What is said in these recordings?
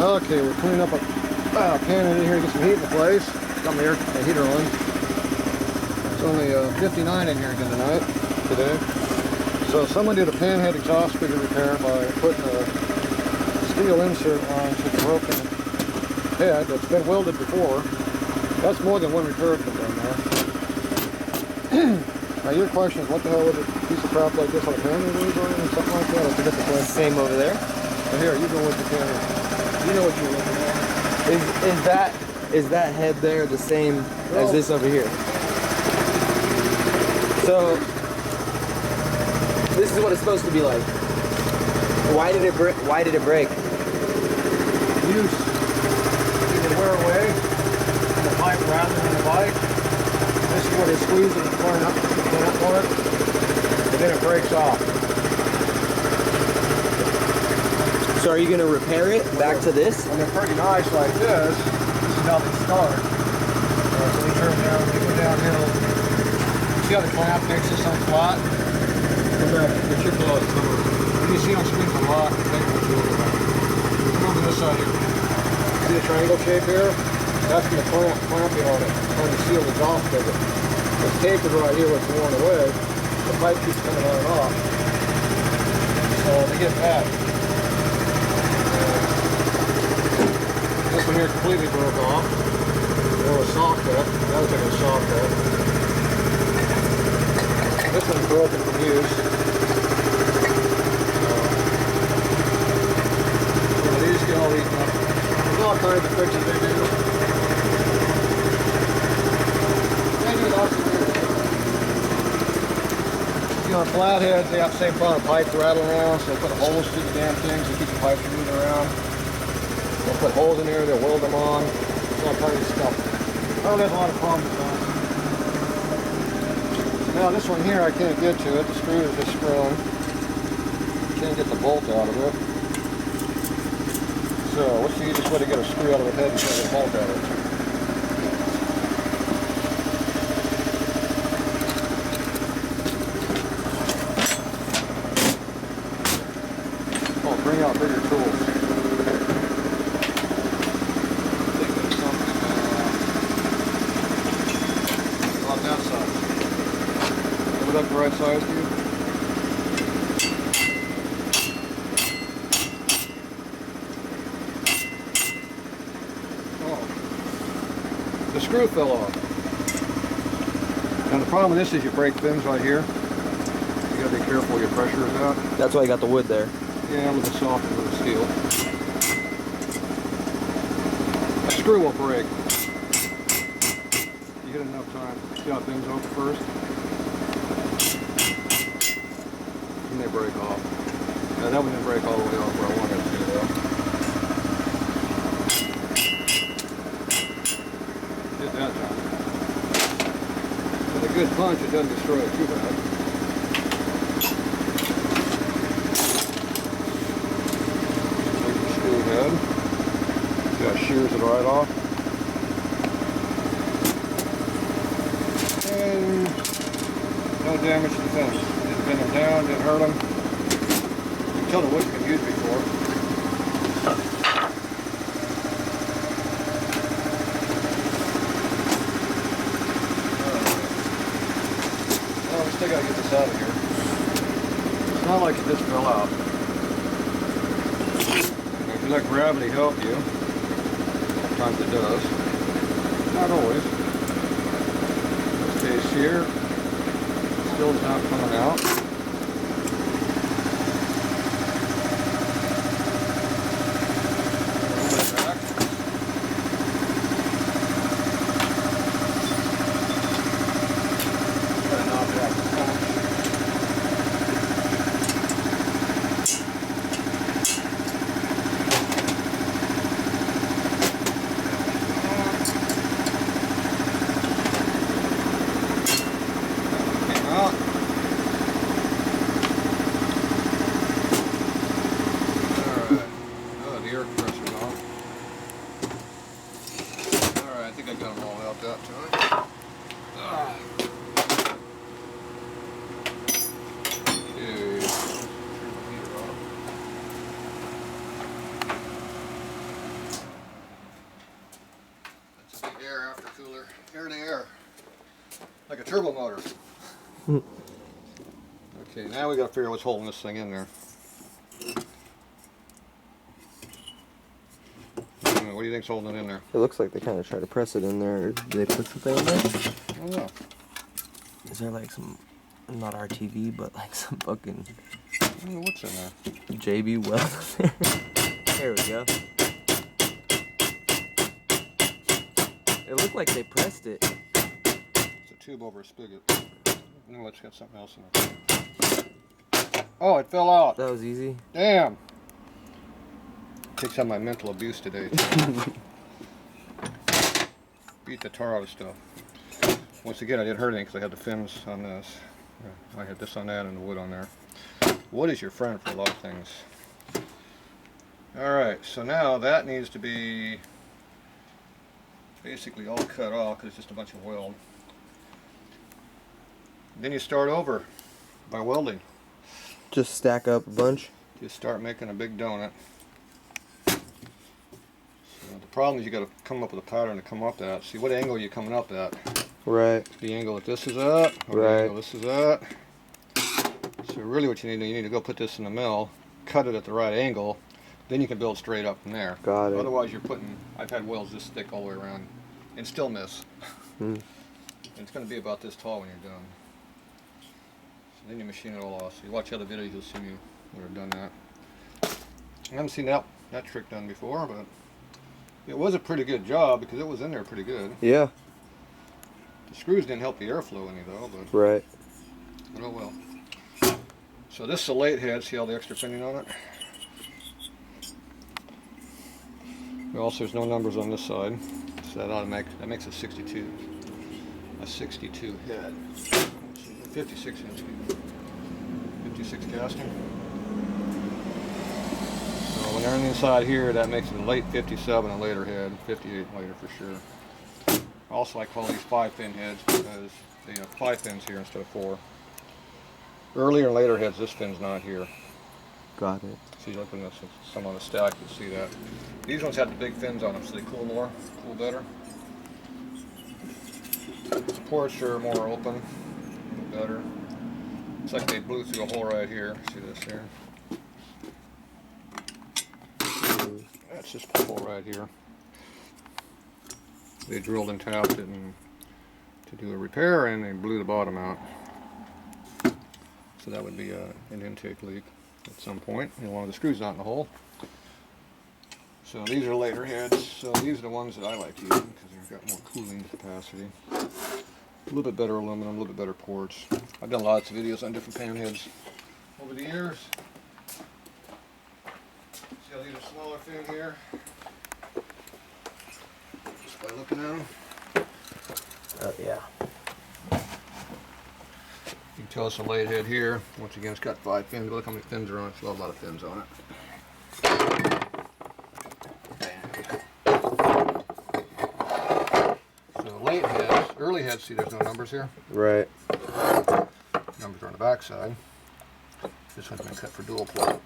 Okay, we're cleaning up a pan in here to get some heat in the place. Got my heater on. It's only 59 in here again today. So someone did a panhead exhaust figure repair by putting a steel insert on to the broken head that's been welded before. That's more than one repair has been done there. Now your question is, what the hell would a piece of crap like this on a panhead is or something like that? I forget the question. Same over there. But here, you go with the panhead. You know what you're looking at. Is that head there the same as this over here? So this is what it's supposed to be like. Why did it break? Use. You can wear away on the pipe rather than the bike. This is what it squeezes and turn up for it, and then it breaks off. So are you going to repair it back to this? When they're pretty nice like this is how they start. So we turn down, we go downhill. See how the clamp makes this on flat? Come back, get your gloves. You see on screen the lock, take it to come over this side here. See the triangle shape here? That's going to clamping on it, trying to seal the exhaust figure. This tape is right here where it's worn away. The pipe keeps coming on and off. So they get that. This one here completely broke off. There was soft cut. That was like a soft cut. This one's broken from use. These get all eaten up. There's all kinds of fixes they do. They do lots of weird things. You know, on flatheads, they have the same problem. Pipes rattle around, so they put holes through the damn things to keep the pipes from moving around. They'll put holes in there, they'll weld them on. It's all kinds of stuff. Oh, there's a lot of problems on it. Now this one here I can't get to it. The screw is just screwing. Can't get the bolt out of it. So what's the easiest way to get a screw out of the head and get a bolt out of it? Oh, bring out bigger tools. That side. Is that the right size for you? Oh. The screw fell off. And the problem with this is you break things right here. You gotta be careful where your pressure is at. That's why you got the wood there. Yeah, with the softer with the steel. A screw will break. You get enough time. See how things open first? And they break off. Now that one didn't break all the way off where I wanted it to though. Get that done. With a good punch it doesn't destroy it too bad. There's the screw head. See how it shears it right off. No damage to the fence. Didn't bend them down, didn't hurt them. You can tell the wood's been used before. Oh, we still gotta get this out of here. It's not like it just fell out. Now, if you let gravity help you, sometimes it does. Not always. In this case here, still is not coming out. Back. Gotta knock it out the punch. Came out. after cooler, air to air, like a turbo motor. Okay, now we got to figure out what's holding this thing in there. What do you think's holding it in there? It looks like they kind of try to press it in there. Do they put something in there? I don't know. Is there like some, not RTV, but like some fucking... I don't know what's in there. JB weld? There we go. It looked like they pressed it. It's a tube over a spigot. No, it's got something else in it. Oh, it fell out. That was easy. Damn. Takes out my mental abuse today. Beat the tar out of stuff. Once again, I didn't hurt anything because I had the fins on this. I had this on that and the wood on there. Wood is your friend for a lot of things. Alright, so now that needs to be basically all cut off because it's just a bunch of weld. Then you start over by welding. Just stack up a bunch? Just start making a big donut. The problem is you got to come up with a pattern to come up at. See what angle are you coming up at? Right. The angle that this is at, or the angle this is at. So really what you need to go put this in the mill, cut it at the right angle, then you can build straight up from there. Got it. Otherwise you're putting, I've had welds this thick all the way around and still miss. And it's going to be about this tall when you're done. So then you machine it all off. So you watch other videos, you'll see me would have done that. I haven't seen that trick done before, but it was a pretty good job because it was in there pretty good. Yeah. The screws didn't help the airflow any though, but right. Oh well. So this is a late head. See all the extra finion on it? Also, there's no numbers on this side, so that makes a 62. A 62 head. 56 inch. 56 casting. So when they're on the inside here, that makes it a late 57, a later head, 58 later for sure. Also, I call these 5-fin heads because they have 5 fins here instead of 4. Earlier and later heads, this fin's not here. Got it. See, look when this is some on the stack, you'll see that. These ones have the big fins on them, so they cool more, cool better. The ports are more open, a little better. It's like they blew through a hole right here. See this here? That's just a hole right here. They drilled and tapped it and to do a repair, and they blew the bottom out. So that would be an intake leak at some point. And one of the screws not in the hole. So these are later heads. So these are the ones that I like using because they've got more cooling capacity. A little bit better aluminum, a little bit better ports. I've done lots of videos on different pan heads over the years. See how these are smaller fin here? Just by looking at them. Oh yeah. You can tell it's a late head here. Once again, it's got 5 fins. Look how many fins are on it. It's got a lot of fins on it. So late heads, early heads, see there's no numbers here. Right. Numbers are on the back side. This one's been cut for dual plate.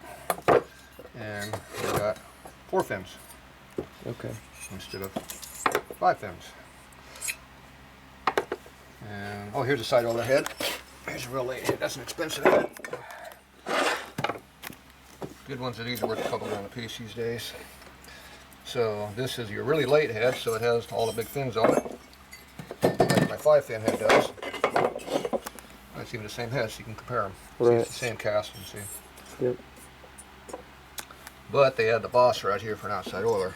And we got 4 fins. Okay. Instead of 5 fins. And oh, here's a side over head. Here's a real late head. That's an expensive head. Good ones of these are worth a couple grand a piece these days. So this is your really late head, so it has all the big fins on it, like my 5-fin head does. It's even the same head, so you can compare them. Right. See, it's the same casting, see. Yep. But they had the boss right here for an outside oiler.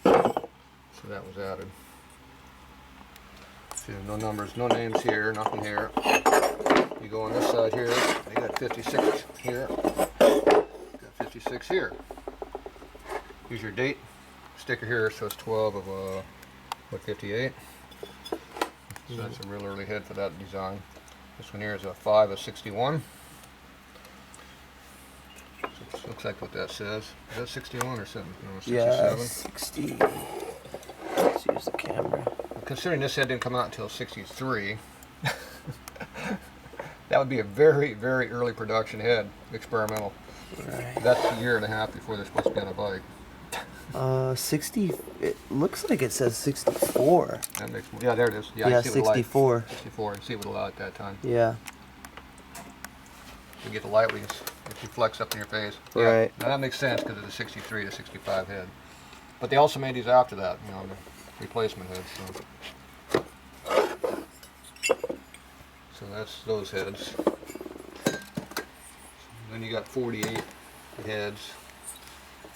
So that was added. See, no numbers, no names here, nothing here. You go on this side here, they got 56 here, got 56 here. Use your date sticker here, so it's 12 of, 58. So that's a real early head for that design. This one here is a 5 of 61. So it looks like what that says. Is that 61 or something? No, 67? Yeah, 60. Let's use the camera. Considering this head didn't come out until 63, that would be a very, very early production head, experimental. Right. That's a year and a half before they're supposed to be on a bike. 60. It looks like it says 64. That makes more. Yeah, there it is. Yeah, Yeah, I see with the light. 64. 64. You see it with the light at that time. Yeah. You get the light when if you flex up in your face. Right. Yeah. Now that makes sense because of the 63 to 65 head. But they also made these after that, you know, the replacement heads. So that's those heads. Then you got 48 heads.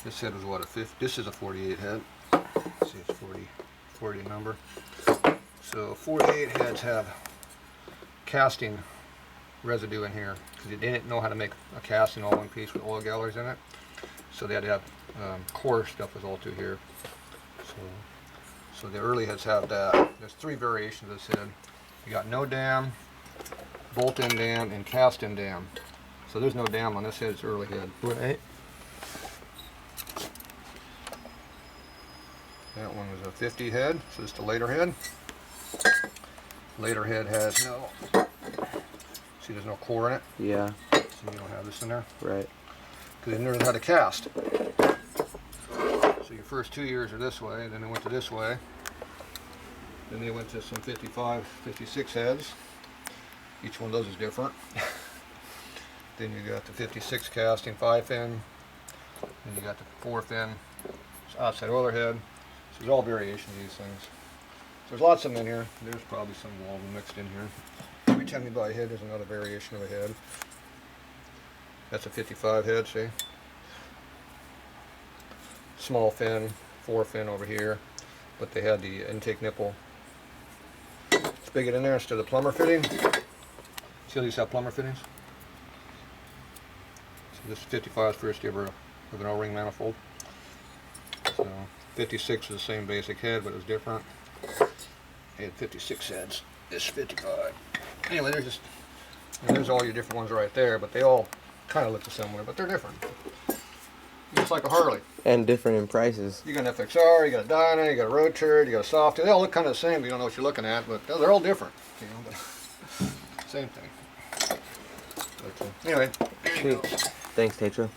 This head was what, a 50? This is a 48 head. Let's see, it's 40 number. So 48 heads have casting residue in here because they didn't know how to make a casting all one piece with oil galleries in it. So they had to have core stuff was all through here. So the early heads have that. There's 3 variations of this head. You got no dam, bolt-in dam, and cast-in dam. So there's no dam on this head, it's early head. Right. That one was a 50 head, so it's the later head. Later head has no, see there's no core in it? Yeah. So you don't have this in there? Right. Because they learned how to cast. So your first 2 years are this way, then they went to this way. Then they went to some 55, 56 heads. Each one of those is different. Then you got the 56 casting 5-fin. Then you got the 4-fin outside oiler head. So there's all variations of these things. So there's lots of them in here. There's probably some welding mixed in here. Every time you buy a head, there's another variation of a head. That's a 55 head, see? Small fin, 4-fin over here, but they had the intake nipple spigot in there instead of plumber fitting. See how these have plumber fittings? So this 55 is first ever with an O-ring manifold. So 56 is the same basic head, but it was different. They had 56 heads. This 55. Anyway, there's all your different ones right there, but they all kind of look similar, but they're different. Just like a Harley. And different in prices. You got an FXR, you got a Dyna, you got a Road Turd, you got a Soft. They all look kind of the same, but you don't know what you're looking at, but they're all different. You know, but same thing. But, anyway, there you go. Thanks, Tatro.